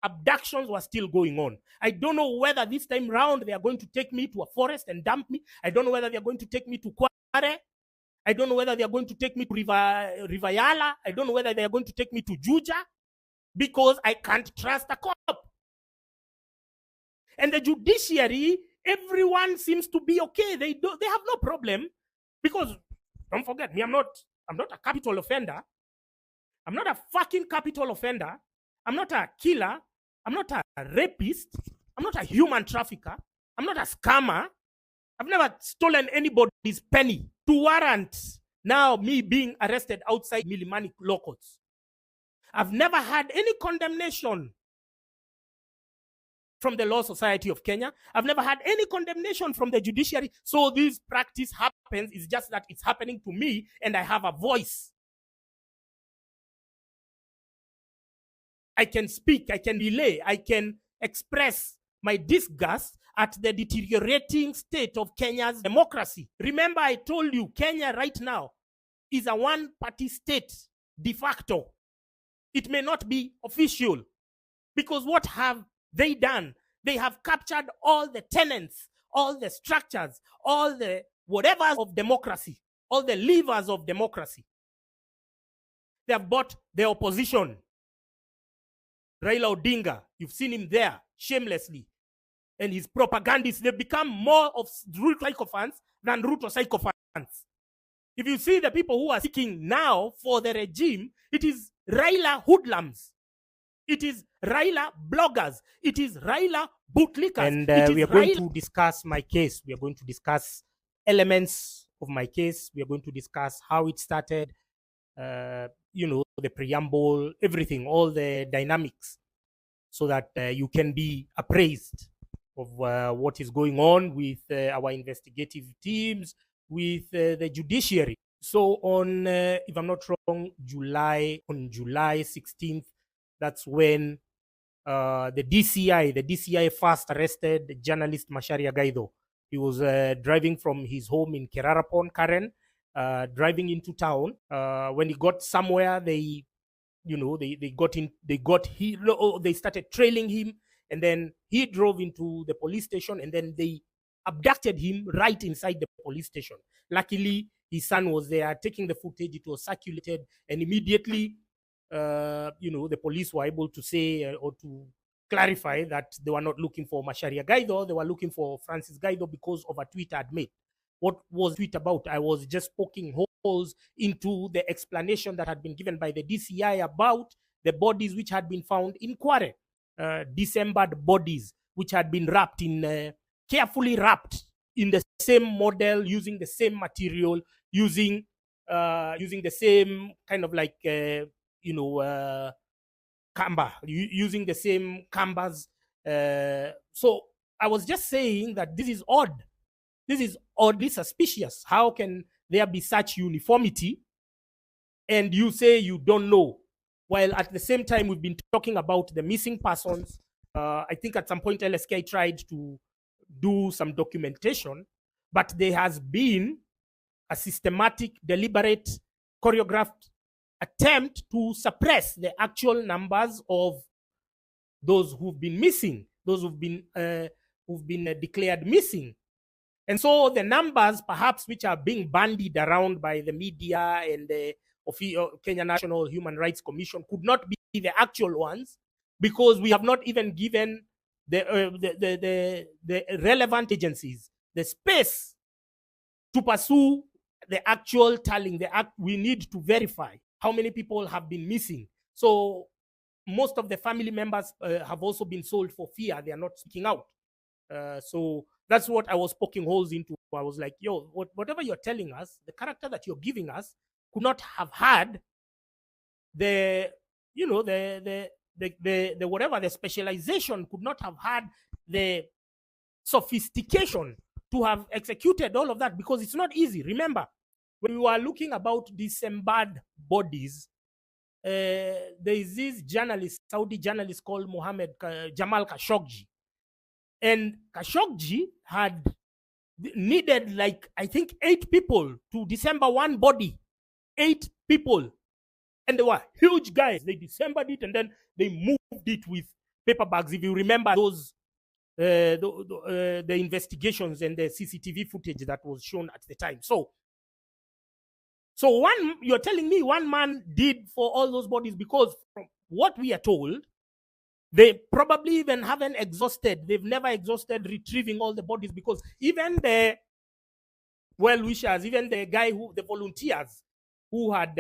abductions were still going on. I don't know whether this time round they are going to take me to a forest and dump me. I don't know whether they are going to take me to Kware. I don't know whether they are going to take me to River Yala. I don't know whether they are going to take me to Juja, because I can't trust a cop. And the judiciary, everyone seems to be okay. They have no problem, because don't forget me, I'm not a capital offender. I'm not a fucking capital offender. I'm not a killer. I'm not a rapist. I'm not a human trafficker. I'm not a scammer. I've never stolen anybody's penny to warrant now me being arrested outside Milimani law courts. I've never had any condemnation from the Law Society of Kenya. I've never had any condemnation from the judiciary. So this practice happens. It's just that it's happening to me and I have a voice. I can speak, I can relay, I can express my disgust at the deteriorating state of Kenya's democracy. Remember, I told you, Kenya right now is a one-party state de facto. It may not be official, because what have they done? They have captured all the tenets, all the structures, all the whatever of democracy, all the levers of democracy. They have bought the opposition. Raila Odinga, you've seen him there shamelessly. And his propagandists, they've become more of Ruto sycophants than Ruto sycophants. If you see the people who are seeking now for the regime, it is Raila hoodlums. It is Raila bloggers. It is Raila bootlickers. And we are going to discuss my case. We are going to discuss elements of my case. We are going to discuss how it started, the preamble, everything, all the dynamics, so that you can be appraised of what is going on with our investigative teams, with the judiciary. So on, if I'm not wrong, July 16th, that's when the DCI first arrested journalist Macharia Gaitho. He was driving from his home in Kerarapon, Karen, driving into town. When he got somewhere, they started trailing him, and then he drove into the police station, and then they abducted him right inside the police station. Luckily, his son was there taking the footage. It was circulated, and immediately, the police were able to say or to clarify that they were not looking for Macharia Gaitho. They were looking for Francis Gaitho because of a tweet I'd made. What was the tweet about? I was just poking holes into the explanation that had been given by the DCI about the bodies which had been found in Kware, dismembered bodies which had been wrapped in, carefully wrapped in the same model, using the same material, using the same kind of like, kamba, using the same kambas. So I was just saying that this is odd. This is oddly suspicious. How can there be such uniformity and you say you don't know? While at the same time, we've been talking about the missing persons. I think at some point LSK tried to do some documentation, but there has been a systematic, deliberate, choreographed attempt to suppress the actual numbers of those who've been missing, those who've been declared missing. And so the numbers, perhaps, which are being bandied around by the media and the Kenya National Human Rights Commission could not be the actual ones, because we have not even given the relevant agencies the space to pursue the actual tallying. We need to verify how many people have been missing. So most of the family members have also been sold for fear. They are not speaking out. So that's what I was poking holes into. I was like, yo, whatever you're telling us, the character that you're giving us could not have had the whatever, the specialization, could not have had the sophistication to have executed all of that, because it's not easy. Remember, when we were looking about dismembered bodies, there is this Saudi journalist called Jamal Khashoggi. And Khashoggi had needed, like, I think 8 people to dismember one body. 8 people. And they were huge guys. They dismembered it and then they moved it with paper bags. If you remember those, the investigations and the CCTV footage that was shown at the time. So you're telling me one man did for all those bodies, because from what we are told, they probably even haven't exhausted. They've never exhausted retrieving all the bodies, because even the well-wishers, even the volunteers who had,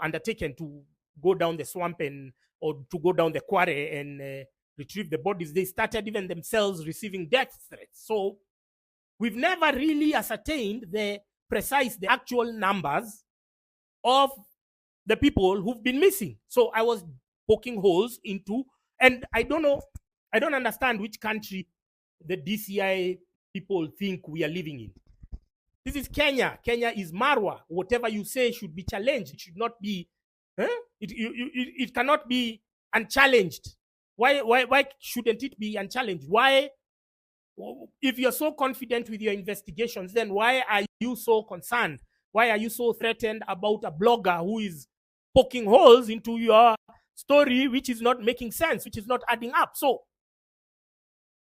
undertaken to go down the swamp or to go down the quarry and retrieve the bodies, they started even themselves receiving death threats. So we've never really ascertained the actual numbers of the people who've been missing. So I was poking holes into, and I don't understand which country the DCI people think we are living in. This is Kenya. Kenya is Marwa. Whatever you say should be challenged. It should not be, it cannot be unchallenged. Why shouldn't it be unchallenged? Why, if you're so confident with your investigations, then why are you so concerned? Why are you so threatened about a blogger who is poking holes into your story, which is not making sense, which is not adding up? So,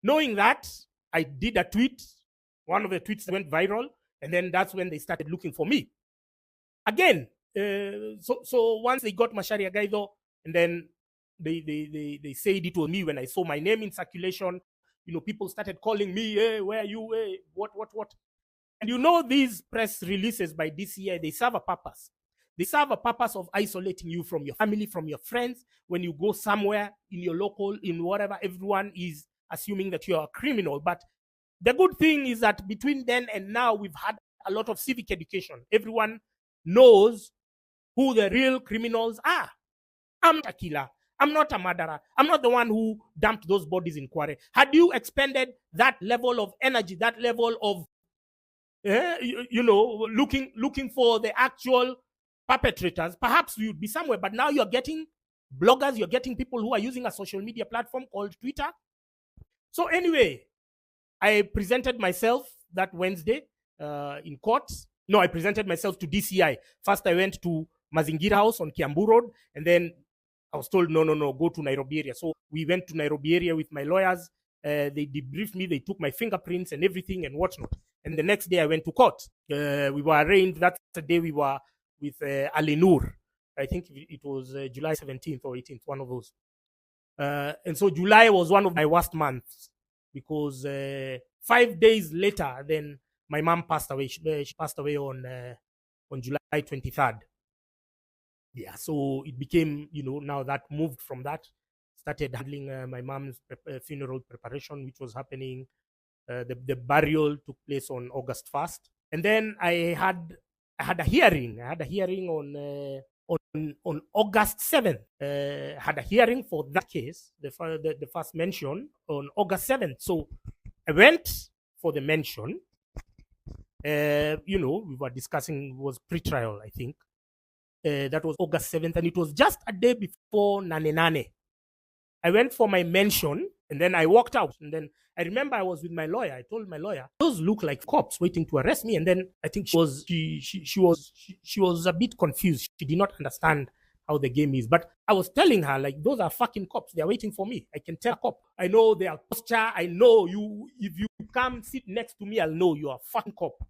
knowing that, I did a tweet. One of the tweets went viral, and then that's when they started looking for me. Again, so once they got Macharia Gaitho, and then they said it was me when I saw my name in circulation. People started calling me, hey, where are you? Hey, what? And these press releases by DCI, they serve a purpose. They serve a purpose of isolating you from your family, from your friends. When you go somewhere in your local, in whatever, everyone is assuming that you're a criminal. But the good thing is that between then and now, we've had a lot of civic education. Everyone knows who the real criminals are. I'm not a killer. I'm not a murderer. I'm not the one who dumped those bodies in quarry. Had you expended that level of energy, that level of, looking for the actual perpetrators, perhaps you'd be somewhere. But now you're getting bloggers, you're getting people who are using a social media platform called Twitter. So anyway, I presented myself that Wednesday in court. No, I presented myself to DCI. First, I went to Mazingira House on Kiambu Road, and then I was told, no, go to Nairobi area. So we went to Nairobi area with my lawyers. They debriefed me. They took my fingerprints and everything and whatnot. And the next day I went to court. We were arraigned. That's the day we were with Ali Noor. I think it was July 17th or 18th, one of those. And so July was one of my worst months, because 5 days later, then my mom passed away. She passed away on July 23rd. Yeah, so it became, now that moved from that, started handling my mom's funeral preparation, which was happening. The burial took place on August 1st. And then I had a hearing. I had a hearing on August 7th. Had a hearing for that case, the first mention, on August 7th. So I went for the mention. We were discussing, it was pre-trial, I think. That was August 7th, and it was just a day before Nane Nane. I went for my mention, and then I walked out. And then I remember I was with my lawyer. I told my lawyer, those look like cops waiting to arrest me. And then I think she was a bit confused. She did not understand how the game is. But I was telling her, like, those are fucking cops. They are waiting for me. I can tell a cop. I know their posture. I know you. If you come sit next to me, I'll know you are a fucking cop.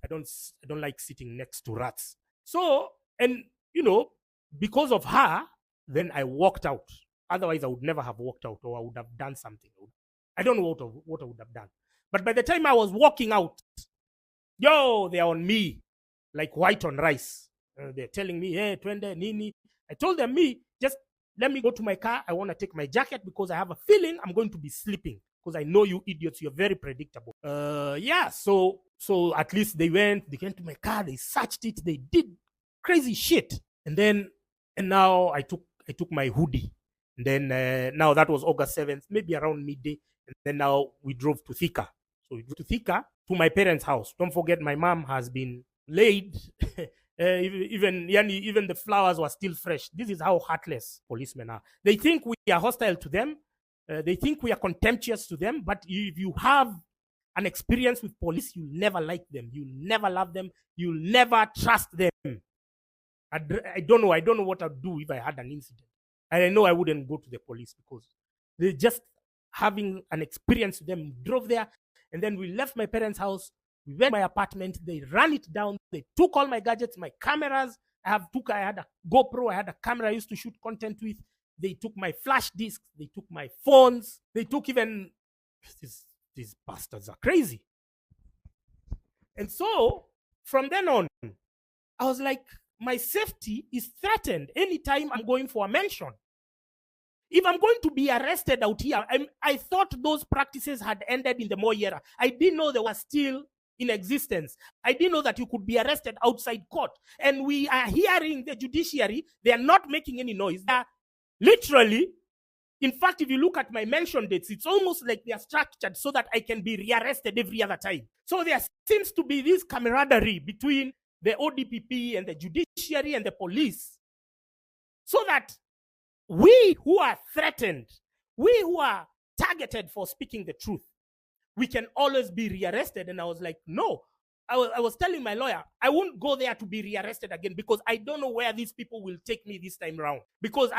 I don't like sitting next to rats. So, and because of her, then I walked out. Otherwise, I would never have walked out, or I would have done something. I don't know what I would have done. But by the time I was walking out, they're on me like white on rice. They're telling me, hey, twende, nini. I told them, just let me go to my car. I want to take my jacket because I have a feeling I'm going to be sleeping. Because I know you idiots, you're very predictable. So at least they went to my car, they searched it, they did crazy shit. And now I took my hoodie. And then now that was August 7th, maybe around midday. And then now we drove to Thika. So we drove to Thika, to my parents' house. Don't forget, my mom has been laid. Even the flowers were still fresh. This is how heartless policemen are. They think we are hostile to them. They think we are contemptuous to them. But if you have an experience with police, you'll never like them. You'll never love them. You'll never trust them. I don't know what I'd do if I had an incident. And I know I wouldn't go to the police because They just having an experience with them, drove there, and then we left my parents' house. We went to my apartment. They ran it down. They took all my gadgets, my cameras. I had a GoPro. I had a camera I used to shoot content with. They took my flash disks. They took my phones. They took even these bastards are crazy. And so from then on, I was like, my safety is threatened anytime I'm going for a mention. If I'm going to be arrested out here, I thought those practices had ended in the Moi era. I didn't know they were still in existence. I didn't know that you could be arrested outside court. And we are hearing the judiciary, they are not making any noise. They are literally, in fact, if you look at my mention dates, it's almost like they are structured so that I can be rearrested every other time. So there seems to be this camaraderie between the ODPP and the judiciary and the police, so that we who are threatened, we who are targeted for speaking the truth, we can always be rearrested. And I was like, no. I was telling my lawyer, I won't go there to be rearrested again, because I don't know where these people will take me this time around. Because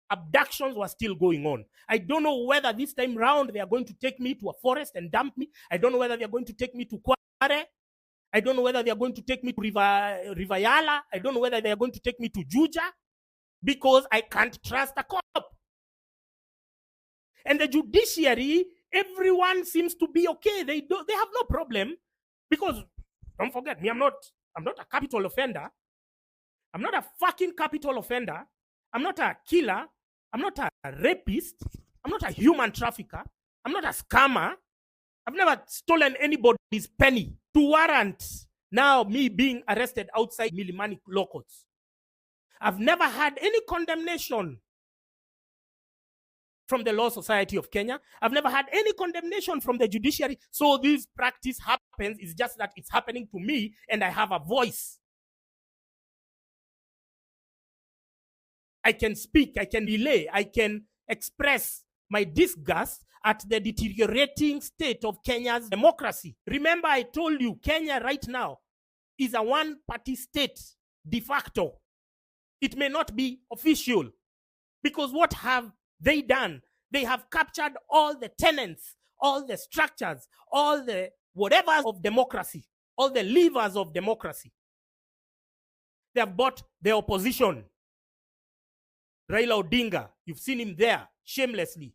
abductions were still going on. I don't know whether this time round they are going to take me to a forest and dump me. I don't know whether they are going to take me to Kware. I don't know whether they are going to take me to River Yala. I don't know whether they are going to take me to Juja, because I can't trust a cop. And the judiciary, everyone seems to be okay. They have no problem, because don't forget me, I'm not a capital offender. I'm not a fucking capital offender. I'm not a killer. I'm not a rapist. I'm not a human trafficker. I'm not a scammer. I've never stolen anybody's penny to warrant now me being arrested outside Milimani law courts. I've never had any condemnation from the Law Society of Kenya. I've never had any condemnation from the judiciary. So this practice happens. It's just that it's happening to me and I have a voice. I can speak, I can relay, I can express my disgust at the deteriorating state of Kenya's democracy. Remember, I told you, Kenya right now is a one-party state de facto. It may not be official, because what have they done? They have captured all the tenets, all the structures, all the whatever of democracy, all the levers of democracy. They have bought the opposition. Raila Odinga, you've seen him there shamelessly.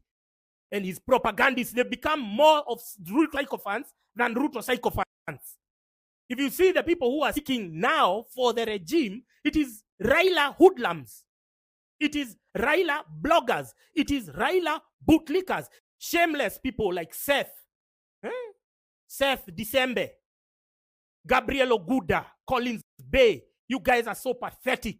And his propagandists, they've become more of Ruto sycophants than Ruto sycophants. If you see the people who are seeking now for the regime, it is Raila hoodlums. It is Raila bloggers. It is Raila bootlickers. Shameless people like Seth December, Gabriel Oguda, Collins Bay. You guys are so pathetic.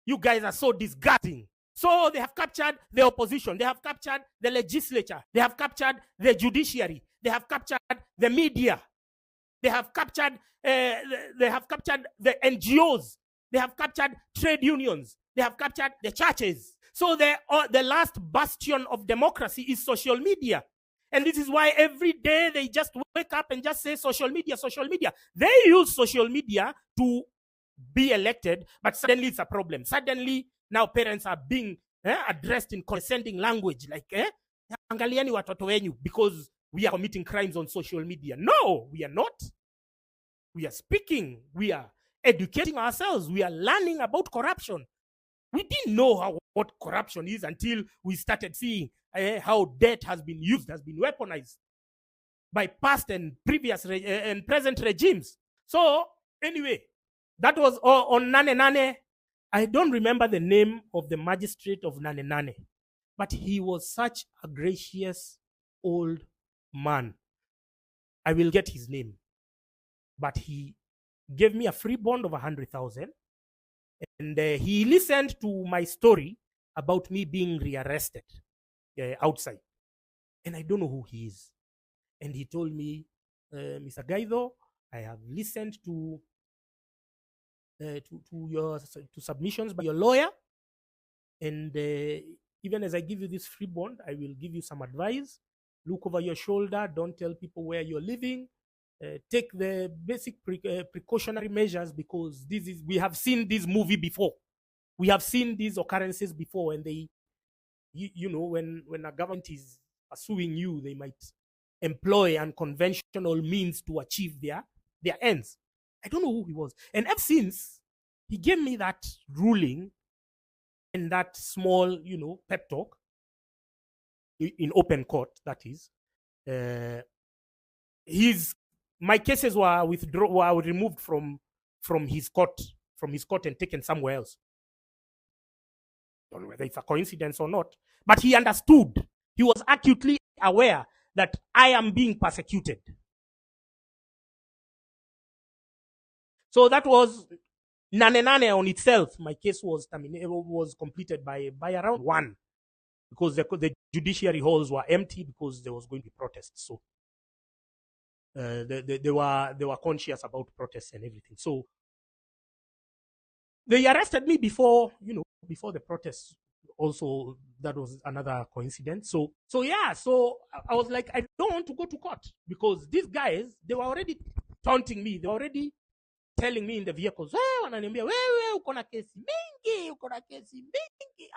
You guys are so disgusting. So they have captured the opposition. They have captured the legislature. They have captured the judiciary. They have captured the media. They have captured the NGOs. They have captured trade unions. They have captured the churches. So the last bastion of democracy is social media. And this is why every day they just wake up and just say social media, social media. They use social media to be elected, but suddenly it's a problem. Suddenly now parents are being addressed in condescending language, like angaliani watoto wenyu, because we are committing crimes on social media. No, we are not. We are speaking. We are educating ourselves. We are learning about corruption. We didn't know what corruption is until we started seeing how debt has been used, has been weaponized by past and previous and present regimes. So anyway, that was on Nane Nane. I don't remember the name of the magistrate of Nane Nane, but he was such a gracious old man. I will get his name. But he gave me a free bond of 100,000. And he listened to my story about me being rearrested outside. And I don't know who he is. And he told me, Mr. Gaitho, I have listened to submissions by your lawyer, and even as I give you this free bond, I will give you some advice. Look over your shoulder. Don't tell people where you're living. Take the basic precautionary measures, because we have seen this movie before. We have seen these occurrences before, and you know, when a government is pursuing you, they might employ unconventional means to achieve their ends. I don't know who he was. And ever since he gave me that ruling and that small, you know, pep talk in open court, that is, his my cases were removed from his court and taken somewhere else. I don't know whether it's a coincidence or not, but he understood. He was acutely aware that I am being persecuted. So that was nane on itself. My case was terminated, was completed by around 1, because the judiciary halls were empty because there was going to be protests. So they were conscious about protests and everything. So they arrested me before the protests. Also, that was another coincidence. So I was like, I don't want to go to court, because these guys, they were already taunting me. They were already telling me in the vehicles, wananiambia wewe uko na kesi mingi, uko na kesi mingi.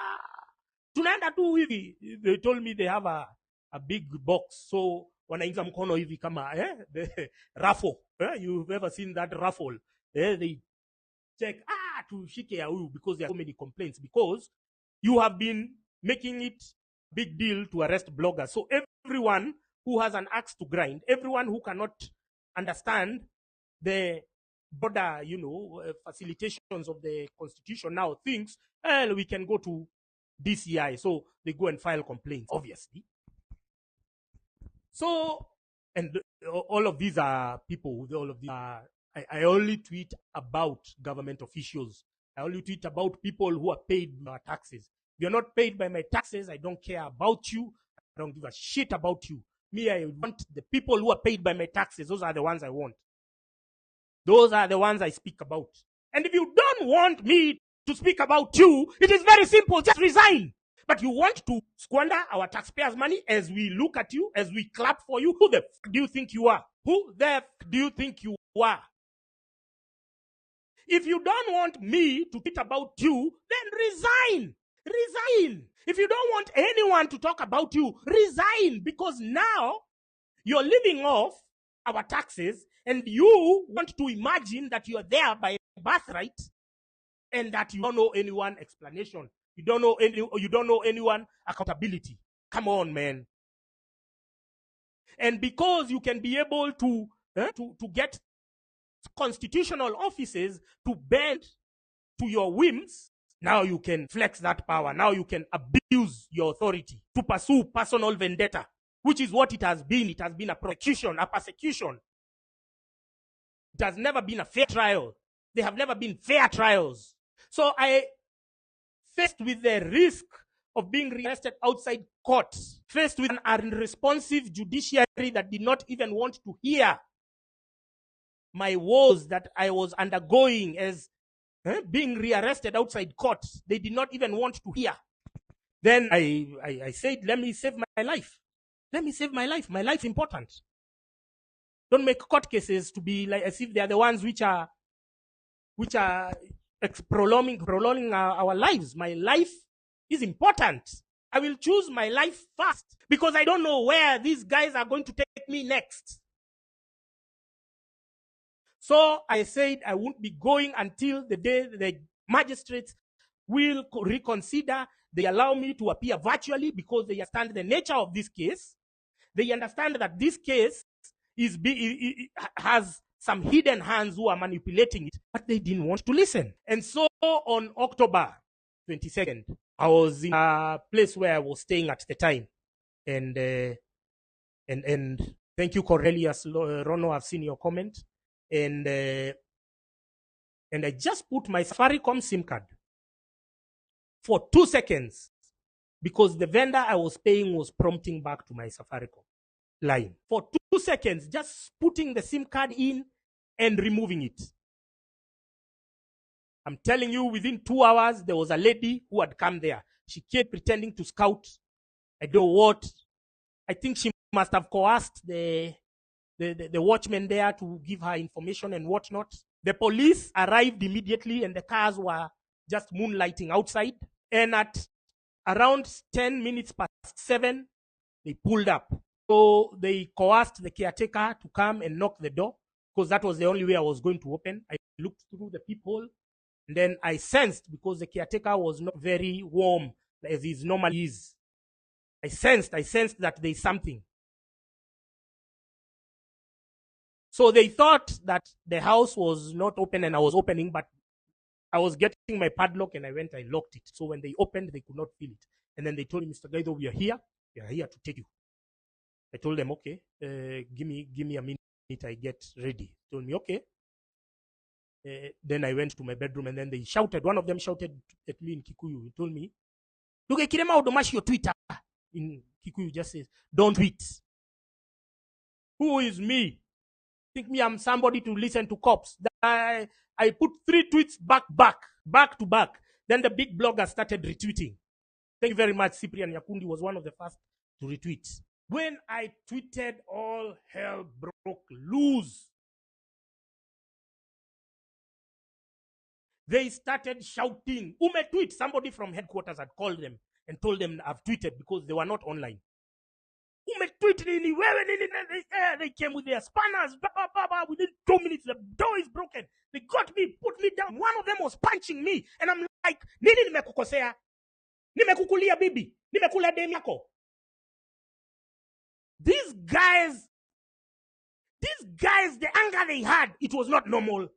Tunaenda tu hivi. They told me they have a big box, so wanaingiza mkono hivi kama the raffle. You've ever seen that raffle? They check tushike ya huyu, because there are so many complaints, because you have been making it big deal to arrest bloggers. So everyone who has an axe to grind, everyone who cannot understand the border, facilitations of the constitution now thinks, well, we can go to DCI. So they go and file complaints, obviously. So, and all of these are people, all of these are, I only tweet about government officials. I only tweet about people who are paid by taxes. If you're not paid by my taxes, I don't care about you. I don't give a shit about you. Me, I want the people who are paid by my taxes. Those are the ones I want. Those are the ones I speak about. And if you don't want me to speak about you, it is very simple. Just resign. But you want to squander our taxpayers' money as we look at you, as we clap for you. Who the f do you think you are? Who the f do you think you are? If you don't want me to tweet about you, then resign. Resign. If you don't want anyone to talk about you, resign. Because now you're living off our taxes, and you want to imagine that you are there by birthright, and that you don't know anyone explanation. You don't know anyone accountability. Come on, man. And because you can be able to get constitutional offices to bend to your whims, now you can flex that power. Now you can abuse your authority to pursue personal vendetta, which is what it has been. It has been a persecution. It has never been a fair trial. There have never been fair trials. So I, faced with the risk of being arrested outside court, faced with an unresponsive judiciary that did not even want to hear my woes that I was undergoing as being rearrested outside court, they did not even want to hear. Then I said, let me save my life. Let me save my life. My life important. Don't make court cases to be like as if they are the ones which are prolonging our lives. My life is important. I will choose my life first, because I don't know where these guys are going to take me next. So I said I won't be going until the day the magistrates will reconsider. They allow me to appear virtually, because they understand the nature of this case. They understand that this case has some hidden hands who are manipulating it, but they didn't want to listen. And so on October 22nd, I was in a place where I was staying at the time. And thank you, Cornelius Rono, I've seen your comment. And I just put my Safaricom SIM card for 2 seconds, because the vendor I was paying was prompting back to my Safaricom line. For 2 seconds, just putting the SIM card in and removing it. I'm telling you, within 2 hours, there was a lady who had come there. She kept pretending to scout. I don't know what. I think she must have coerced the watchman there to give her information and whatnot. The police arrived immediately, and the cars were just moonlighting outside. And at Around 10 minutes past 7, they pulled up. So they coerced the caretaker to come and knock the door, because that was the only way I was going to open. I looked through the peephole, and then I sensed, because the caretaker was not very warm as he normally is. I sensed that there's something. So they thought that the house was not open and I was opening, but I was getting my padlock and I locked it. So when they opened, they could not feel it. And then they told me, Mr. Gaitho, we are here to take you. I told them, okay, give me a minute, I get ready. They told me, okay. Then I went to my bedroom and then they shouted. One of them shouted at me in Kikuyu. He told me, "Duge kirema udomashi your Twitter." In Kikuyu just says, "Don't tweet." Who is me? Think me I'm somebody to listen to cops? I put 3 tweets back to back. Then the big blogger started retweeting. Thank you very much. Cyprian Yakundi was one of the first to retweet. When I tweeted, all hell broke loose. They started shouting, "Ume tweet." Somebody from headquarters had called them and told them I've tweeted, because they were not online. Ume tweet nini, they came with their spanners. Within 2 minutes, the door is broken. They got me, put me down. One of them was punching me. And I'm like, nini nimekukosea? Nimekukulia bibi? Nimekula demi yako? These guys, the anger they had, it was not normal.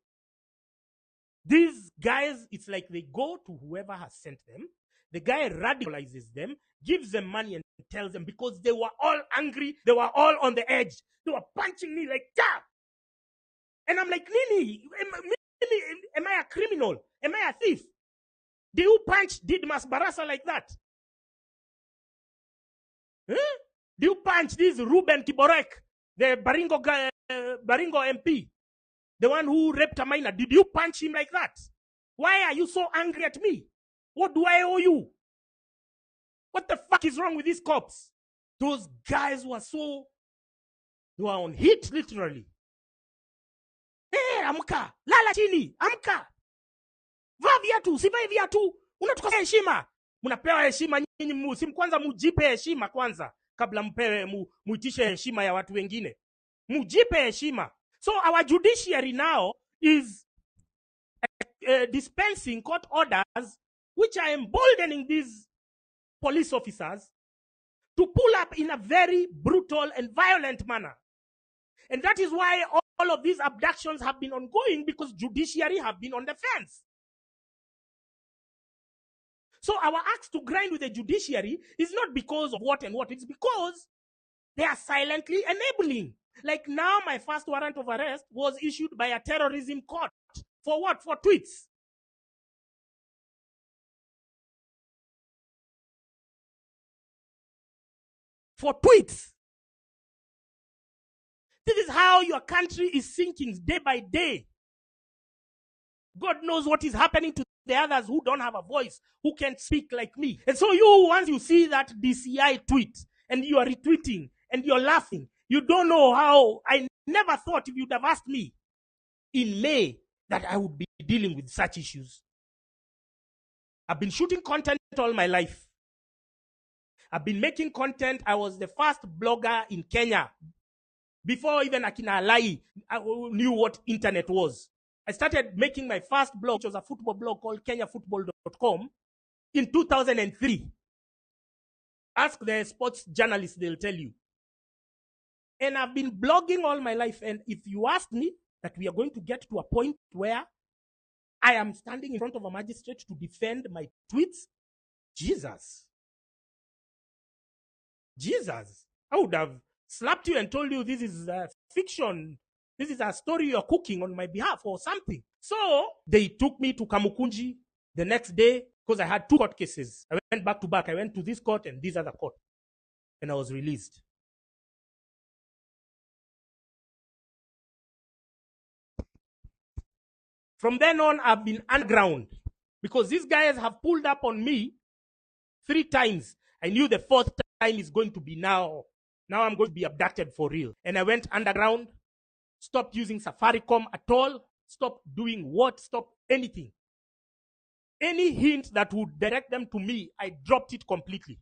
These guys, it's like they go to whoever has sent them. The guy radicalizes them, gives them money and tells them, because they were all angry, they were all on the edge. They were punching me like that. And I'm like, Nini, am I a criminal? Am I a thief? Do you punch Didmas Barasa like that? Huh? Do you punch this Ruben Kiborek, the Baringo MP? The one who raped a minor? Did you punch him like that? Why are you so angry at me? What do I owe you? What the fuck is wrong with these cops? Those guys were they were on hit, literally. Hey, amka, lala chini, amka. Vaa viatu, sivae viatu. Unatukosa heshima. Mnapewa heshima nyinyi, kwanza mujipe heshima kwanza kabla muitishe heshima ya watu wengine. Mujipe heshima. So our judiciary now is dispensing court orders which are emboldening these police officers to pull up in a very brutal and violent manner. And that is why all of these abductions have been ongoing, because judiciary have been on the fence. So our axe to grind with the judiciary is not because of what and what. It's because they are silently enabling. Like now, my first warrant of arrest was issued by a terrorism court. For what? For tweets. For tweets. This is how your country is sinking day by day. God knows what is happening to the others who don't have a voice, who can't speak like me. And so once you see that DCI tweet and you are retweeting and you're laughing, you don't know how. I never thought, if you'd have asked me in May, that I would be dealing with such issues. I've been shooting content all my life. I've been making content. I was the first blogger in Kenya. Before even Akina Alai knew what internet was. I started making my first blog, which was a football blog called kenyafootball.com, in 2003. Ask the sports journalists, they'll tell you. And I've been blogging all my life. And if you ask me that we are going to get to a point where I am standing in front of a magistrate to defend my tweets, Jesus, I would have slapped you and told you this is fiction. This is a story you're cooking on my behalf or something. So they took me to Kamukunji the next day, because I had 2 court cases. I went back to back. I went to this court and this other court. And I was released. From then on, I've been underground, because these guys have pulled up on me 3 times. I knew the 4th time is going to be now. Now I'm going to be abducted for real. And I went underground, stopped using Safaricom at all, stopped doing what, stopped anything. Any hint that would direct them to me, I dropped it completely.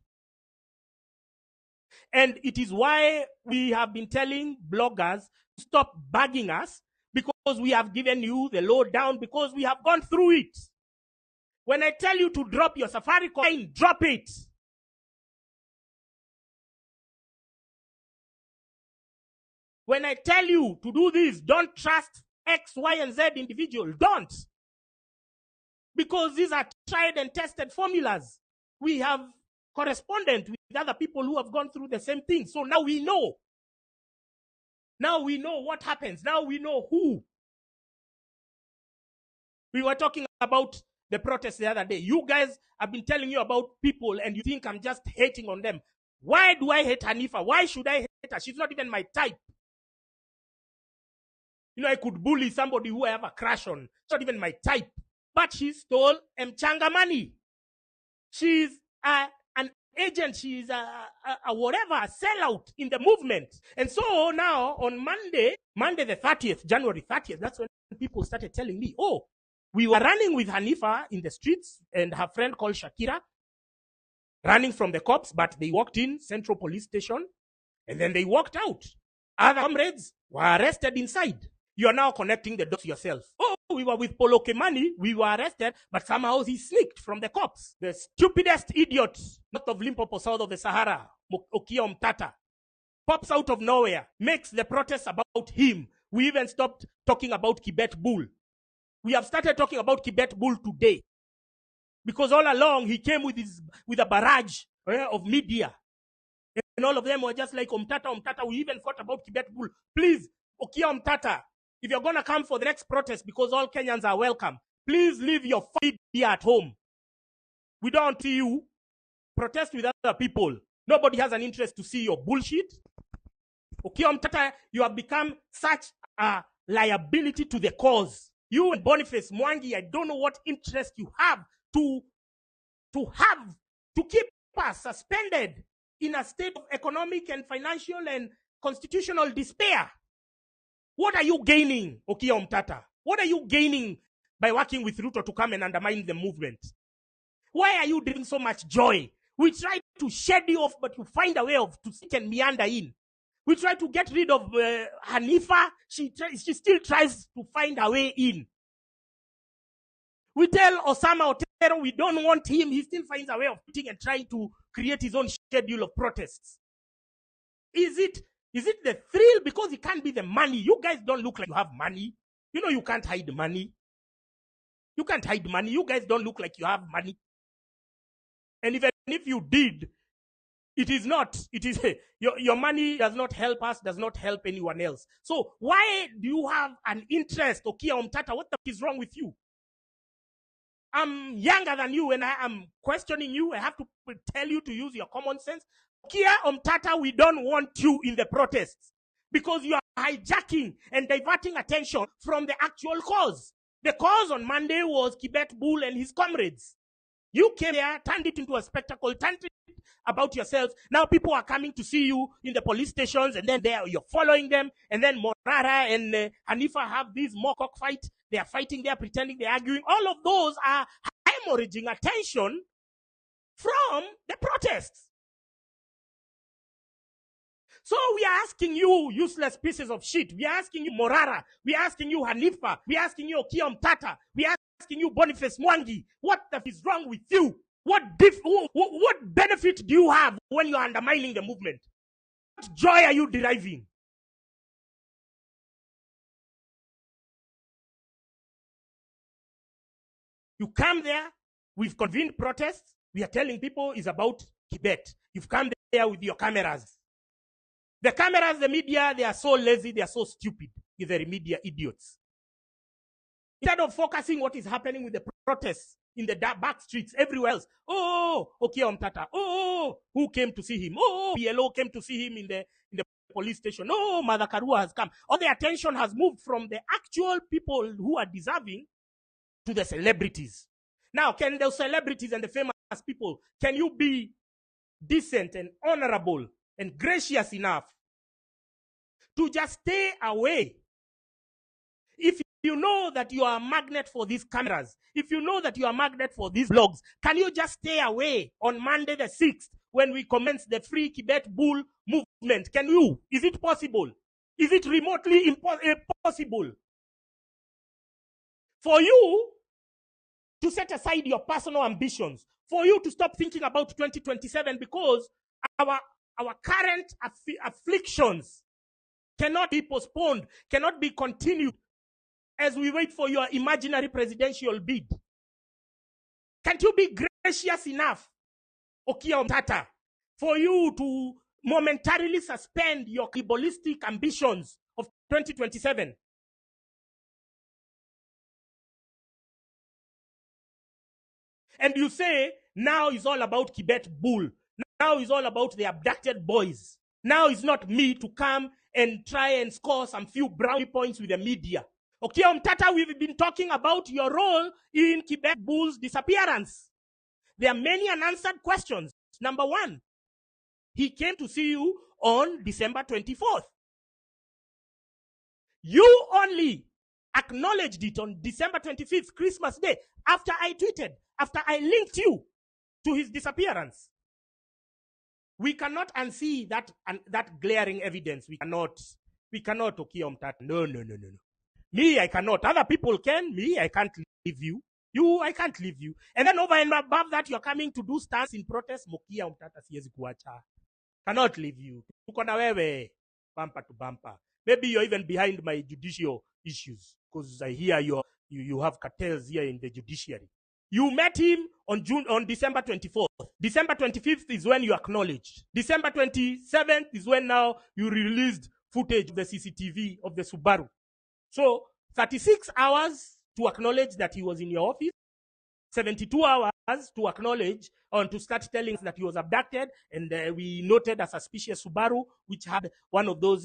And it is why we have been telling bloggers to stop bugging us, because we have given you the lowdown, because we have gone through it. When I tell you to drop your Safaricom line, drop it. When I tell you to do this, don't trust X, Y, and Z individual. Don't. Because these are tried and tested formulas. We have correspondent with other people who have gone through the same thing. So now we know. Now we know what happens. Now we know who. We were talking about the protest the other day. You guys have been telling you about people and you think I'm just hating on them. Why do I hate Hanifa? Why should I hate her? She's not even my type. You know, I could bully somebody who I have a crush on. It's not even my type. But she stole Mchanga money. She's an agent. She's a whatever, a sellout in the movement. And so now on Monday the 30th, January 30th, that's when people started telling me, oh, we were running with Hanifa in the streets and her friend called Shakira, running from the cops, but they walked in Central Police Station and then they walked out. Other comrades were arrested inside. You're now connecting the dots yourself. Oh, we were with Polo Kimani, we were arrested, but somehow he sneaked from the cops. The stupidest idiot, north of Limpopo, south of the Sahara, Okiya Omtata, pops out of nowhere, makes the protest about him. We even stopped talking about Kibet Bull. We have started talking about Kibet Bull today. Because all along, he came with a barrage of media. And all of them were just like, Omtata. We even thought about Kibet Bull. Please, Okiya Omtata, if you're going to come for the next protest, because all Kenyans are welcome, please leave your media at home. We don't see you. Protest with other people. Nobody has an interest to see your bullshit. Okiya Omtata, you have become such a liability to the cause. You and Boniface Mwangi, I don't know what interest you have to keep us suspended in a state of economic and financial and constitutional despair. What are you gaining, Okiya Omtata? What are you gaining by working with Ruto to come and undermine the movement? Why are you doing so much joy? We try to shed you off, but you find a way to sit and meander in. We try to get rid of Hanifa. She still tries to find her way in. We tell Osama Otero we don't want him. He still finds a way of sitting and trying to create his own schedule of protests. Is it the thrill? Because it can't be the money. You guys don't look like you have money. You know you can't hide money. You can't hide money. You guys don't look like you have money. And even if you did, it is your money does not help us, does not help anyone else. So why do you have an interest, Okiya Omtata? What the f is wrong with you? I'm younger than you and I am questioning you. I have to tell you to use your common sense. Okiya Omtata, we don't want you in the protests because you are hijacking and diverting attention from the actual cause. The cause on Monday was Kibet Bull and his comrades. You came here, turned it into a spectacle, turned it about yourselves. Now people are coming to see you in the police stations, and then you're following them. And then Morara and Hanifa have this more cockfight. They are fighting there, pretending they're arguing. All of those are hemorrhaging attention from the protests. So we are asking you, useless pieces of shit. We are asking you, Morara. We are asking you, Hanifa. We are asking you, Okiya Omtata. We are asking you, Boniface Mwangi. What the f is wrong with you? What benefit do you have when you are undermining the movement? What joy are you deriving? You come there, we've convened protests. We are telling people it's about Tibet. You've come there with your cameras. The cameras, the media, they are so lazy, they are so stupid. They're media idiots. Instead of focusing what is happening with the protests in the back streets, everywhere else. Oh, Okiya Omtata. Oh, who came to see him? Oh, PLO came to see him in the police station. Oh, Mother Karua has come. All the attention has moved from the actual people who are deserving to the celebrities. Now, can the celebrities and the famous people, can you be decent and honorable and gracious enough to just stay away? If you know that you are a magnet for these cameras, if you know that you are a magnet for these blogs, can you just stay away on Monday the 6th when we commence the Free Kibet Bull movement? Can you? Is it possible? Is it remotely impossible for you to set aside your personal ambitions, for you to stop thinking about 2027 because our current afflictions cannot be postponed, cannot be continued as we wait for your imaginary presidential bid? Can't you be gracious enough, Okia Omtata, for you to momentarily suspend your tribalistic ambitions of 2027? And you say, now is all about Kibet Bull. Now is all about the abducted boys. Now it's not me to come and try and score some few brownie points with the media. Okay, Omtata, we've been talking about your role in Kibet Bull's disappearance. There are many unanswered questions. Number one, he came to see you on December 24th. You only acknowledged it on December 25th, Christmas Day, after I tweeted, after I linked you to his disappearance. We cannot unsee that glaring evidence. We cannot, Okia Omtata. No. Me, I cannot. Other people can. Me, I can't leave you. You, I can't leave you. And then over and above that, you're coming to do stance in protest. Mokia Omtata siwezi kuacha. Cannot leave you. Tuko na wewe, bumper to bumper. Maybe you're even behind my judicial issues, because I hear you have cartels here in the judiciary. You met him on December 24th. December 25th is when you acknowledged. December 27th is when now you released footage of the CCTV of the Subaru. So 36 hours to acknowledge that he was in your office, 72 hours to acknowledge and to start telling us that he was abducted, and we noted a suspicious Subaru which had one of those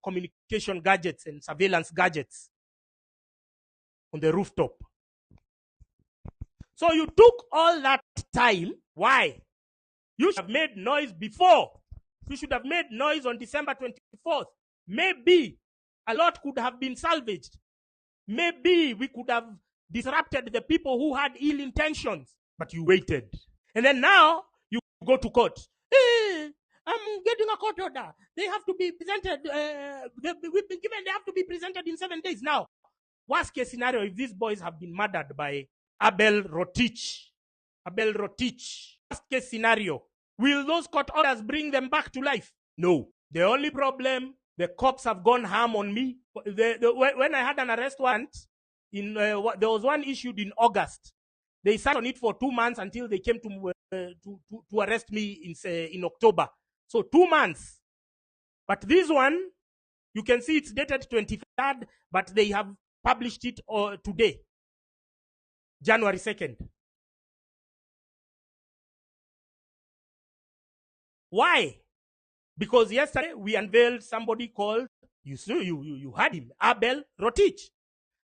communication gadgets and surveillance gadgets on the rooftop. So you took all that time. Why? You should have made noise before. You should have made noise on December 24th. Maybe a lot could have been salvaged. Maybe we could have disrupted the people who had ill intentions. But you waited. And then now you go to court. Hey, I'm getting a court order. They have to be presented. We've been given, they have to be presented in 7 days. Now, worst case scenario, if these boys have been murdered by Abel Rotich. Worst case scenario. Will those court orders bring them back to life? No. The only problem, the cops have gone ham on me. When I had an arrest warrant, there was one issued in August. They sat on it for 2 months until they came to arrest me in October. So 2 months. But this one, you can see it's dated 23rd, but they have published it today, January 2nd. Why? Because yesterday we unveiled somebody called, you had him, Abel Rotich.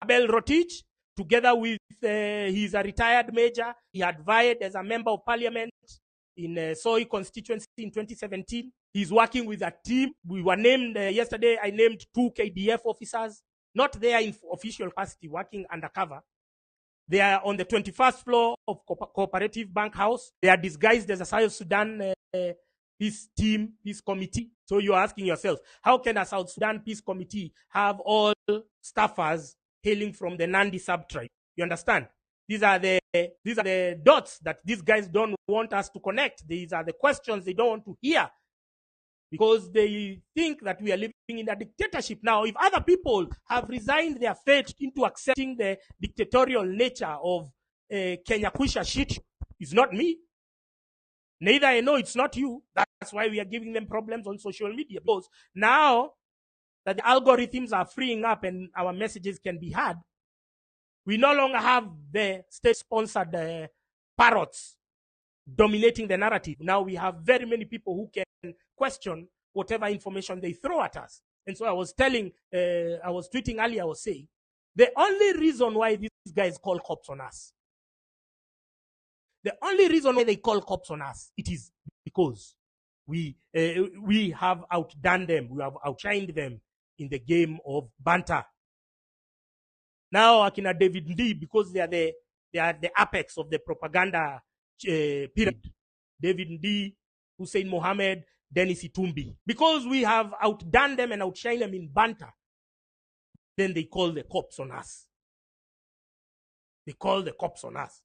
Abel Rotich, together with, he's a retired major. He had vied as a member of parliament in Soy constituency in 2017. He's working with a team. We were named, yesterday I named 2 KDF officers, not there in official capacity, working undercover. They are on the 21st floor of Cooperative Bank House. They are disguised as a South Sudan peace team, peace committee. So you're asking yourself, how can a South Sudan peace committee have all staffers hailing from the Nandi sub-tribe? You understand? These are the dots that these guys don't want us to connect. These are the questions they don't want to hear, because they think that we are living in a dictatorship. Now, if other people have resigned their fate into accepting the dictatorial nature of Kenya Kwisha shit, it's not me. Neither I know it's not you. That's why we are giving them problems on social media. Because now that the algorithms are freeing up and our messages can be heard, we no longer have the state-sponsored parrots dominating the narrative. Now we have very many people who can question whatever information they throw at us. And so I was tweeting earlier, I was saying, the only reason why these guys call cops on us, the only reason why they call cops on us, it is because we have outdone them, we have outshined them in the game of banter. Now Akina David D, because they are the apex of the propaganda period. David D, Hussein Mohammed, Dennis Itumbi. Because we have outdone them and outshined them in banter, then they call the cops on us. They call the cops on us.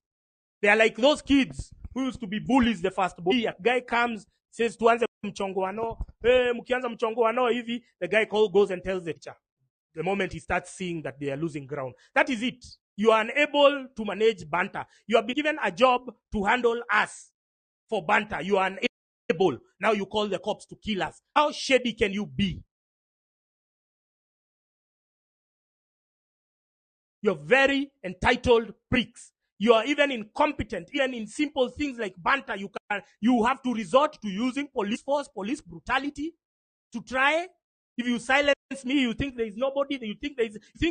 They are like those kids who used to be bullies the first boy. A guy comes, says, tuanze mchongoano, mkianza mchongoano hivi, the guy goes and tells the teacher. The moment he starts seeing that they are losing ground. That is it. You are unable to manage banter. You have been given a job to handle us for banter. You are unable. Now you call the cops to kill us. How shady can you be? You're very entitled pricks. You are even incompetent. Even in simple things like banter, you have to resort to using police force, police brutality to try. If you silence me, you think there is nobody. You think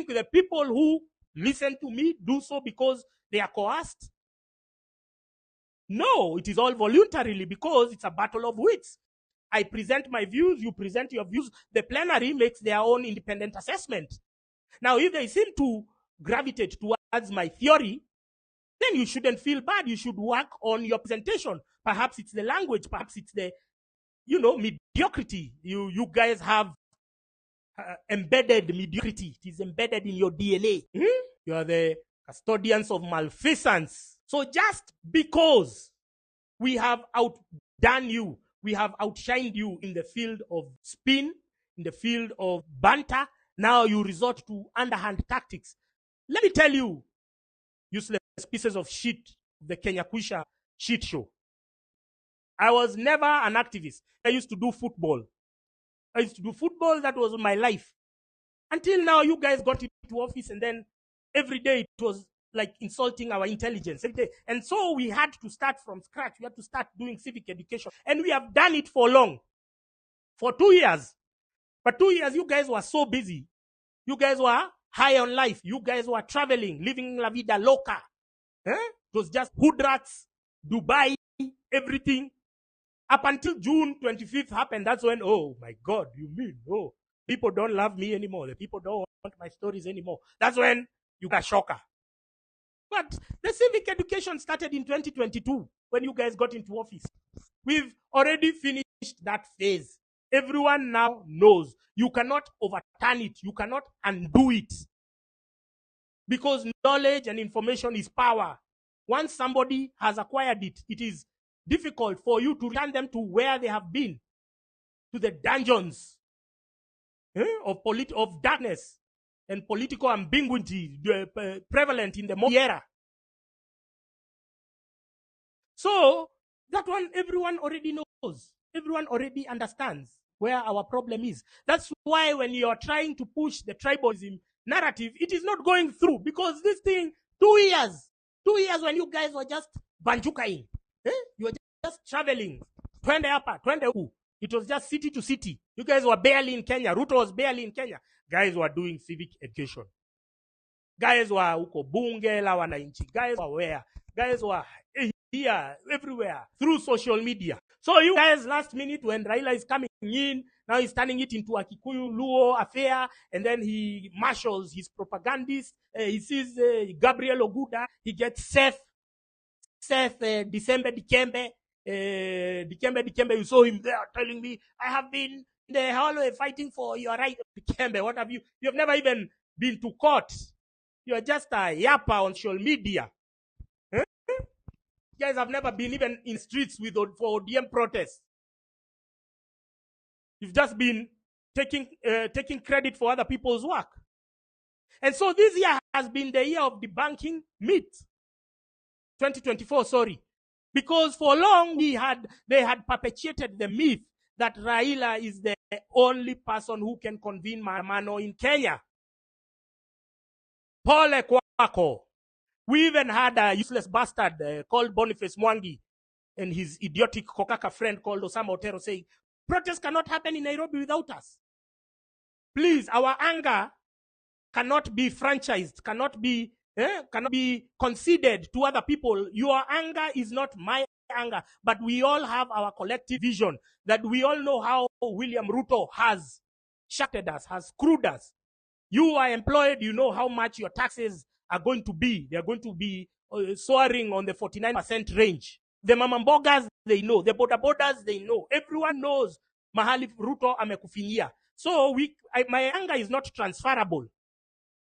the people who listen to me do so because they are coerced. No, it is all voluntarily because it's a battle of wits. I present my views, you present your views. The plenary makes their own independent assessment. Now, if they seem to gravitate towards my theory, then you shouldn't feel bad. You should work on your presentation. Perhaps it's the language. Perhaps it's the, mediocrity. You guys have embedded mediocrity. It is embedded in your DNA. You are the custodians of malfeasance. So just because we have outdone you, we have outshined you in the field of spin, in the field of banter, now you resort to underhand tactics. Let me tell you, useless pieces of shit, the Kenya Kwisha shit show. I was never an activist. I used to do football. That was my life. Until now, you guys got into office, and then every day it was like insulting our intelligence. And so we had to start from scratch. We had to start doing civic education. And we have done it for long. For 2 years. But 2 years, you guys were so busy. You guys were high on life. You guys were traveling, living la vida loca. It was just hood rats, Dubai, everything. Up until June 25th happened, that's when, oh my God, you mean, oh, people don't love me anymore. The people don't want my stories anymore. That's when you got shocker. But the civic education started in 2022 when you guys got into office. We've already finished that phase. Everyone now knows you cannot overturn it. You cannot undo it. Because knowledge and information is power. Once somebody has acquired it, it is difficult for you to return them to where they have been, to the dungeons of darkness and political ambiguity prevalent in the modern era. So that one, everyone already knows. Everyone already understands where our problem is. That's why when you are trying to push the tribalism narrative, it is not going through, because this thing, 2 years when you guys were just banjukaing, you were just traveling, twende hapa, twende huku. It was just city to city. You guys were barely in Kenya. Ruto was barely in Kenya. Guys were doing civic education. Guys were huko bunge la wananchi. Guys were where? Guys were here, everywhere, through social media. So you guys last minute, when Raila is coming in, now he's turning it into a Kikuyu Luo affair, and then he marshals his propagandists. He sees Gabriel Oguda. He gets Seth December Dikembe. Dikembe, you saw him there telling me, I have been in the hallway fighting for your right. Dikembe, what have you? You have never even been to court. You are just a yapper on social media. You guys have never been even in streets for ODM protests. You've just been taking credit for other people's work. And so this year has been the year of debunking myth. 2024, sorry. Because for long they had perpetuated the myth that Raila is the only person who can convene maandamano in Kenya. Pole kwako. We even had a useless bastard called Boniface Mwangi and his idiotic kokaka friend called Osama Otero saying, protests cannot happen in Nairobi without us. Please, our anger cannot be franchised, cannot be conceded to other people. Your anger is not my anger, but we all have our collective vision that we all know how William Ruto has shattered us, has screwed us. You are employed, you know how much your taxes are going to be. They are going to be soaring on the 49% range. The mamambogas, they know. The bodabodas, they know. Everyone knows mahali Ruto amekufinyia. So my anger is not transferable.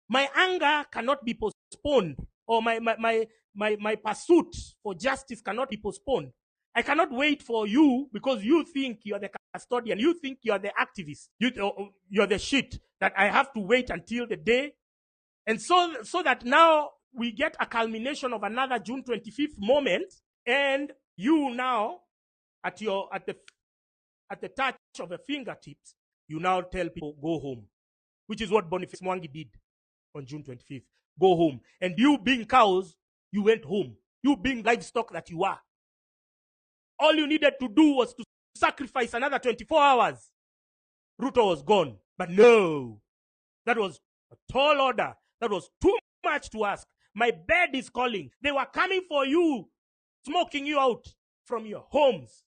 My anger cannot be postponed, or my pursuit for justice cannot be postponed. I cannot wait for you because you think you're the custodian. You think you're the activist. You're the shit that I have to wait until the day. And so that now we get a culmination of another June 25th moment, and you now, at the touch of a fingertips, you now tell people, go home, which is what Boniface Mwangi did on June 25th. Go home. And you being cows, you went home. You being livestock that you are. All you needed to do was to sacrifice another 24 hours. Ruto was gone. But no, that was a tall order. That was too much to ask. My bed is calling. They were coming for you, smoking you out from your homes.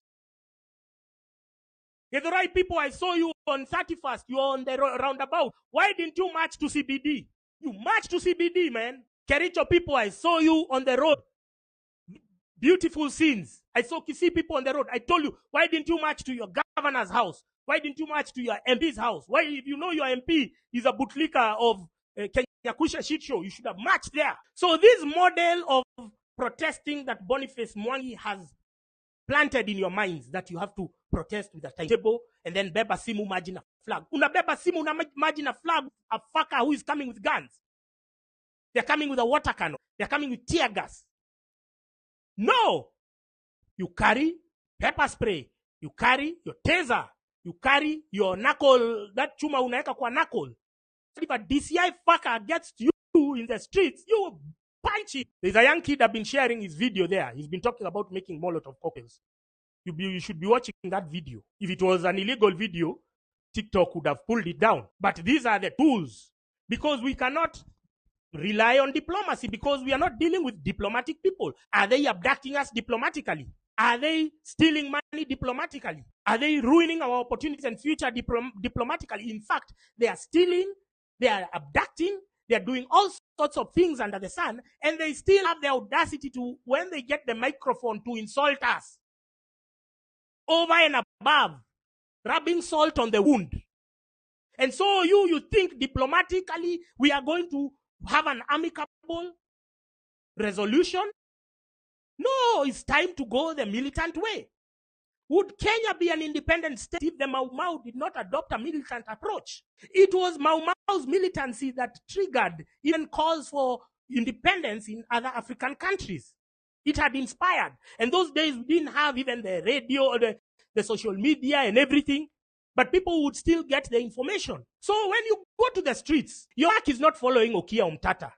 You're the right people. I saw you on 31st. You are on the roundabout. Why didn't you march to CBD? You marched to CBD, man. Kericho people, I saw you on the road. Beautiful scenes. I saw Kisii people on the road. I told you, why didn't you march to your governor's house? Why didn't you march to your MP's house? Why, if you know your MP is a bootlicker of Kenyakusha shit show, you should have marched there. So this model of protesting that Boniface Mwangi has planted in your minds, that you have to protest with a timetable and then beba simu imagine a flag. Una beba simu imagine a flag, a fucker who is coming with guns. They're coming with a water cannon. They're coming with tear gas. No. You carry pepper spray. You carry your taser. You carry your knuckle, that chuma unaeka kwa knuckle. If a DCI fucker gets you in the streets, you will punch it. There's a young kid I've been sharing his video there. He's been talking about making Molotov cocktails. You should be watching that video. If it was an illegal video, TikTok would have pulled it down. But these are the tools. Because we cannot rely on diplomacy, because we are not dealing with diplomatic people. Are they abducting us diplomatically? Are they stealing money diplomatically? Are they ruining our opportunities and future diplomatically? In fact, they are stealing, they are abducting, they are doing all sorts of things under the sun, and they still have the audacity to, when they get the microphone, to insult us. Over and above, rubbing salt on the wound. And so you think diplomatically we are going to have an amicable resolution? No, it's time to go the militant way. Would Kenya be an independent state if the Mau Mau did not adopt a militant approach? It was Mau Mau's militancy that triggered even calls for independence in other African countries. It had inspired. And those days we didn't have even the radio or the social media and everything. But people would still get the information. So when you go to the streets, your work is not following Okia Umtata,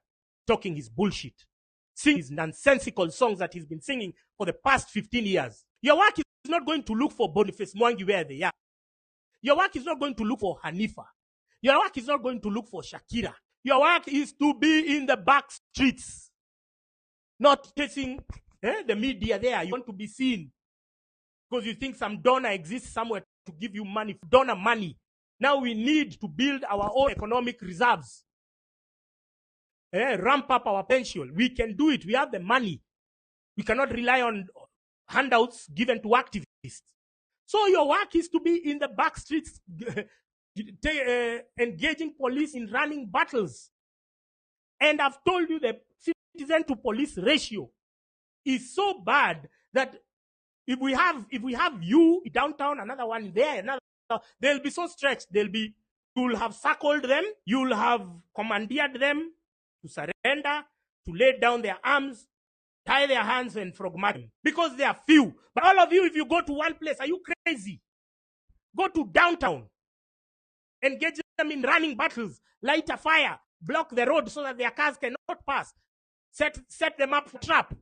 talking his bullshit, singing his nonsensical songs that he's been singing for the past 15 years. Your work is not going to look for Boniface Mwangi where they are. Your work is not going to look for Hanifa. Your work is not going to look for Shakira. Your work is to be in the back streets, not chasing the media there. You want to be seen because you think some donor exists somewhere to give you money, donor money. Now we need to build our own economic reserves. Ramp up our potential. We can do it. We have the money. We cannot rely on handouts given to activists. So your work is to be in the back streets, engaging police in running battles. And I've told you the citizen to police ratio is so bad that if we have you downtown, another one there, another, they'll be so stretched. You'll have circled them. You'll have commandeered them to surrender, to lay down their arms, tie their hands and frogmat them, because they are few. But all of you, if you go to one place, are you crazy? Go to downtown, engage them in running battles, light a fire, block the road so that their cars cannot pass, set them up for trap.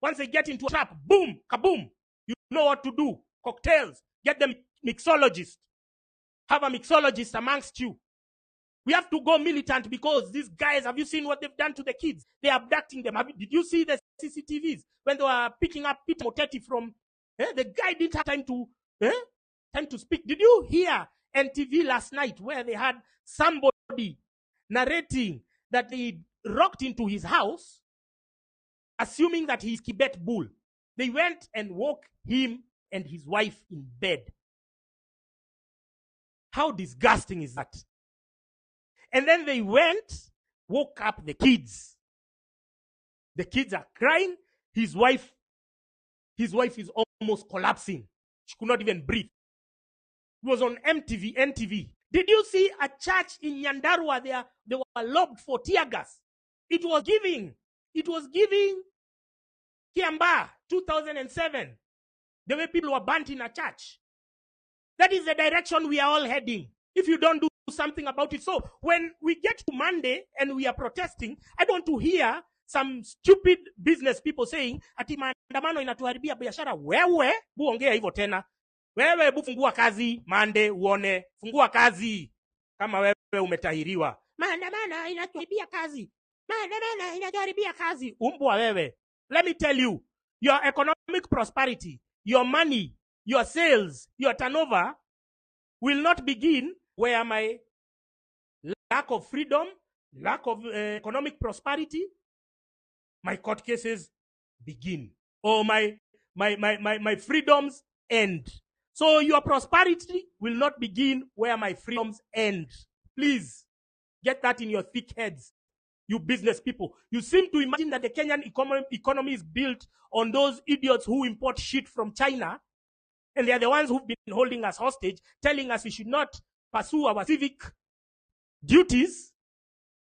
Once they get into a trap, boom, kaboom, you know what to do. Cocktails, get them mixologists. Have a mixologist amongst you. We have to go militant because these guys, have you seen what they've done to the kids? They're abducting them. Did you see the CCTVs when they were picking up Peter Moteti from... the guy didn't have time to speak. Did you hear NTV last night where they had somebody narrating that they rocked into his house, assuming that he's Kibet Bull. They went and woke him and his wife in bed. How disgusting is that? And then they went, woke up the kids. The kids are crying. His wife is almost collapsing. She could not even breathe. It was on NTV. Did you see a church in Nyandarua? They were lobbed for tear gas. It was giving Kiamba 2007. The way people were burnt in a church. That is the direction we are all heading. If you don't do something about it. So when we get to Monday and we are protesting, I don't want to hear some stupid business people saying, ati maandamano inatuharibia biashara. Wewe, buongea hivyo tena. Wewe bufungua kazi, Monday uone. Fungua kazi. Kama wewe umetahiriwa. Maandamano inatuharibia kazi. Maandamano inatuharibia kazi. Umbwa wewe. Let me tell you, your economic prosperity, your money, your sales, your turnover will not begin where my lack of freedom, lack of economic prosperity, my court cases begin. Or my freedoms end. So your prosperity will not begin where my freedoms end. Please, get that in your thick heads, you business people. You seem to imagine that the Kenyan economy is built on those idiots who import shit from China, and they are the ones who've been holding us hostage, telling us we should not pursue our civic duties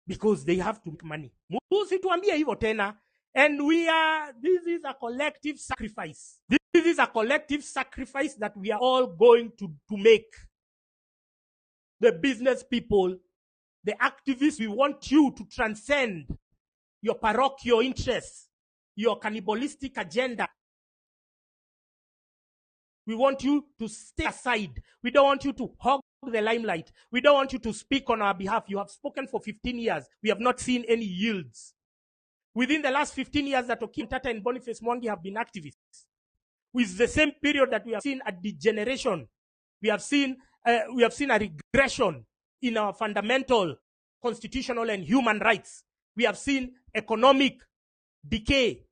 because they have to make money. Musituambie hivyo tena. And this is a collective sacrifice. This is a collective sacrifice that we are all going to make. The business people, the activists, we want you to transcend your parochial interests, your cannibalistic agenda. We want you to stay aside. We don't want you to hog the limelight. We don't want you to speak on our behalf. You have spoken for 15 years. We have not seen any yields. Within the last 15 years that Okiya Omtatah and Boniface Mwangi have been activists, with the same period that we have seen a degeneration, we have seen a regression in our fundamental constitutional and human rights. We have seen economic decay.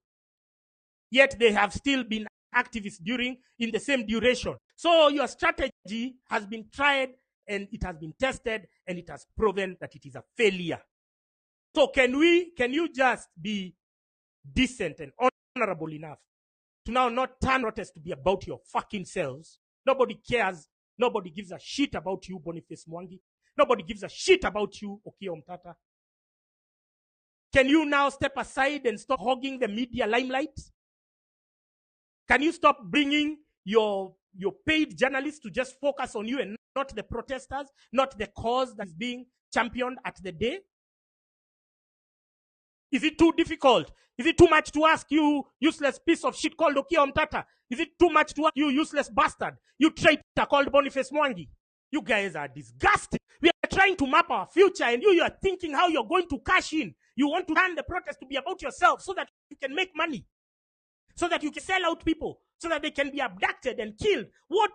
Yet they have still been activists in the same duration. So your strategy has been tried and it has been tested and it has proven that it is a failure. So can you just be decent and honorable enough to now not turn protest to be about your fucking selves? Nobody cares. Nobody gives a shit about you, Boniface Mwangi. Nobody gives a shit about you, Okiya Omtatah. Can you now step aside and stop hogging the media limelight? Can you stop bringing your paid journalists to just focus on you and not the protesters, not the cause that is being championed at the day? Is it too difficult? Is it too much to ask, you useless piece of shit called Okiya Omtatah? Is it too much to ask, you useless bastard? You traitor called Boniface Mwangi? You guys are disgusting. We are trying to map our future and you are thinking how you're going to cash in. You want to turn the protest to be about yourself so that you can make money. So that you can sell out people. So that they can be abducted and killed.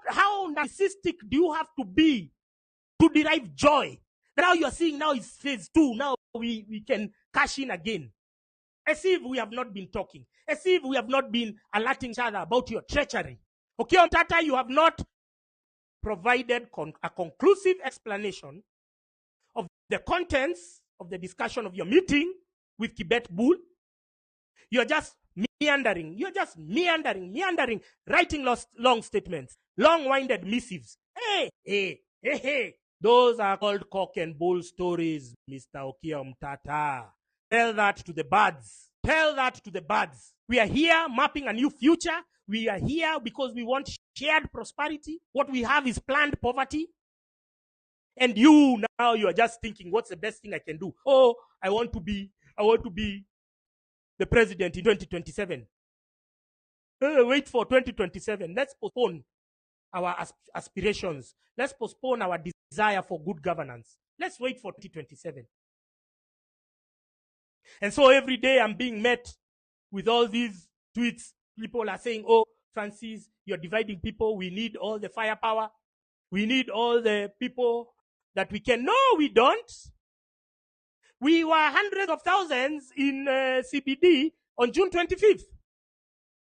How narcissistic do you have to be to derive joy? That how you're seeing now is phase 2. Now we can cash in again. As if we have not been talking. As if we have not been alerting each other about your treachery. Okiya Omtatah, you have not provided a conclusive explanation of the contents of the discussion of your meeting with Kibet Bull. You're just meandering. Meandering, writing long statements, long-winded missives. Hey. Those are called cock and bull stories, Mr. Okiya Omtatah. Tell that to the birds. We are here mapping a new future. We are here because we want shared prosperity. What we have is planned poverty. And you are just thinking, what's the best thing I can do? Oh, I want to be the president in 2027. Wait for 2027. Let's postpone our aspirations. Let's postpone our desire for good governance. Let's wait for 2027. And so every day I'm being met with all these tweets. People are saying, oh, Francis, you're dividing people. We need all the firepower. We need all the people that we can. No, we don't. We were hundreds of thousands in CBD on June 25th.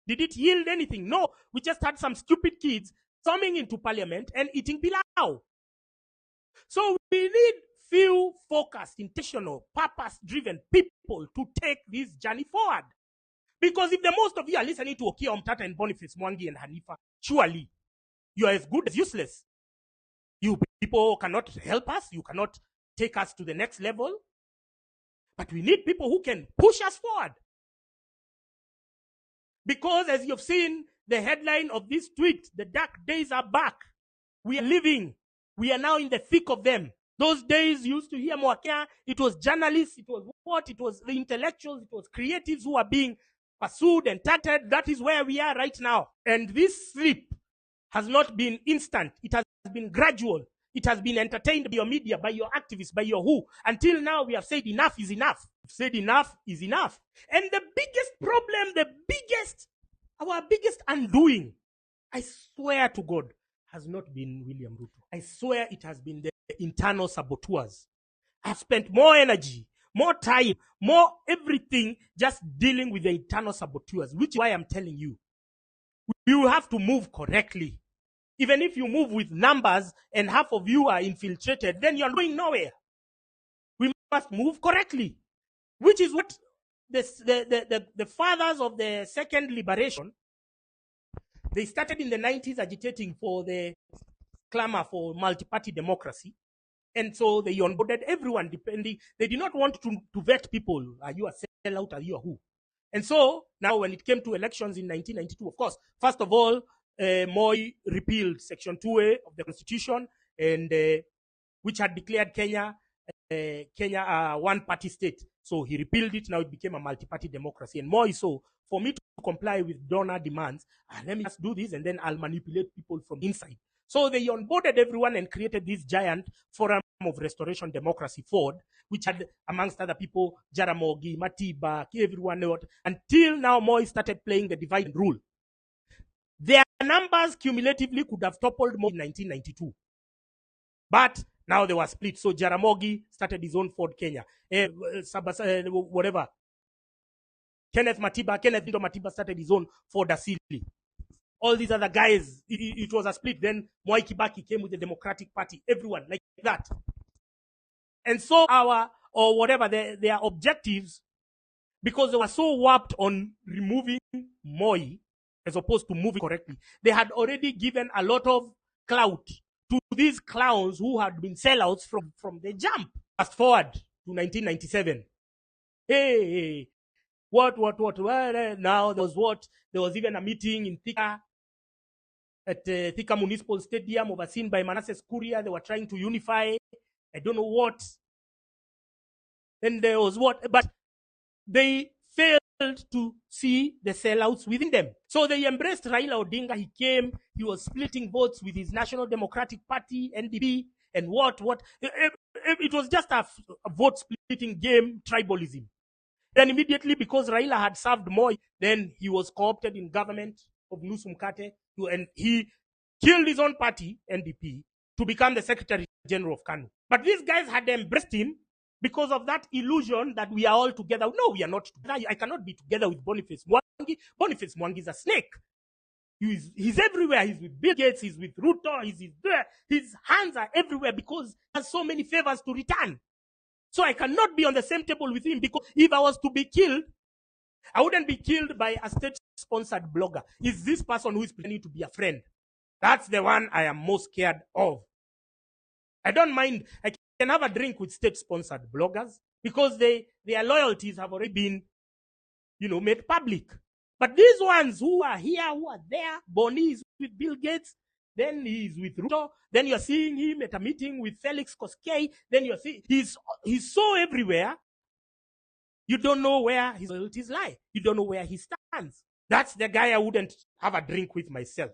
Did it yield anything? No. We just had some stupid kids storming into parliament and eating pilau. So we need few focused, intentional, purpose-driven people to take this journey forward. Because if the most of you are listening to Okia Omtata and Boniface Mwangi and Hanifa, surely you are as good as useless. You people cannot help us. You cannot take us to the next level. But we need people who can push us forward. Because as you've seen the headline of this tweet, the dark days are back. We are living. We are now in the thick of them. Those days you used to hear Mwakea, it was journalists, it was what? It was the intellectuals, it was creatives who are being pursued and targeted. That is where we are right now. And this sleep has not been instant. It has been gradual. It has been entertained by your media, by your activists, by your who. Until now, we have said enough is enough. We've said enough is enough. And the biggest problem, our biggest undoing, I swear to God, has not been William Ruto. I swear it has been the internal saboteurs. I've spent more energy, more time, more everything just dealing with the internal saboteurs, which is why I'm telling you, you have to move correctly. Even if you move with numbers and half of you are infiltrated, then you're going nowhere. We must move correctly, which is what the fathers of the second liberation, they started in the 90s agitating for the clamor for multi-party democracy. And so they onboarded everyone depending. They did not want to vet people. Are you a sellout? Are you a who? And so now when it came to elections in 1992, of course, first of all, Moi repealed Section 2A of the Constitution, and which had declared Kenya a one-party state. So he repealed it. Now it became a multi-party democracy. And Moi, so for me to comply with donor demands, let me just do this, and then I'll manipulate people from inside. So they onboarded everyone and created this giant Forum of Restoration Democracy, FORD, which had, amongst other people, Jaramogi, Matiba, everyone, until now Moi started playing the divide and rule. Their numbers cumulatively could have toppled Moi in 1992. But now they were split. So Jaramogi started his own Ford Kenya. Whatever. Kenneth Ndo Matiba started his own Ford Asili. All these other guys, it was a split. Then Mwai Kibaki came with the Democratic Party. Everyone like that. And so their objectives, because they were so warped on removing Moi as opposed to moving correctly, they had already given a lot of clout to these clowns who had been sellouts from the jump. Fast forward to 1997. Hey, what? Well, now there was even a meeting in Thika, at Thika Municipal Stadium, overseen by Manasseh Kuria. They were trying to unify. I don't know what. Then there was what, but they failed to see the sellouts within them. So they embraced Raila Odinga. He came, he was splitting votes with his National Democratic Party, NDP, and what. It was just a vote splitting game, tribalism. Then immediately, because Raila had served Moi, then he was co-opted in government of Nusu Mkate, and he killed his own party, NDP, to become the Secretary General of KANU. But these guys had embraced him because of that illusion that we are all together. No, we are not together. I cannot be together with Boniface Mwangi. Boniface Mwangi is a snake. He's everywhere. He's with Bill Gates. He's with Ruto. He's there. His hands are everywhere because he has so many favors to return. So I cannot be on the same table with him, because if I was to be killed, I wouldn't be killed by a state-sponsored blogger. It's this person who is pretending to be a friend. That's the one I am most scared of. I don't mind. I can have a drink with state-sponsored bloggers because their loyalties have already been, made public. But these ones who are here, who are there, Boni is with Bill Gates, then he's with Ruto, then you're seeing him at a meeting with Felix Koskei, then you're seeing he's so everywhere. You don't know where his loyalties lie. You don't know where he stands. That's the guy I wouldn't have a drink with myself.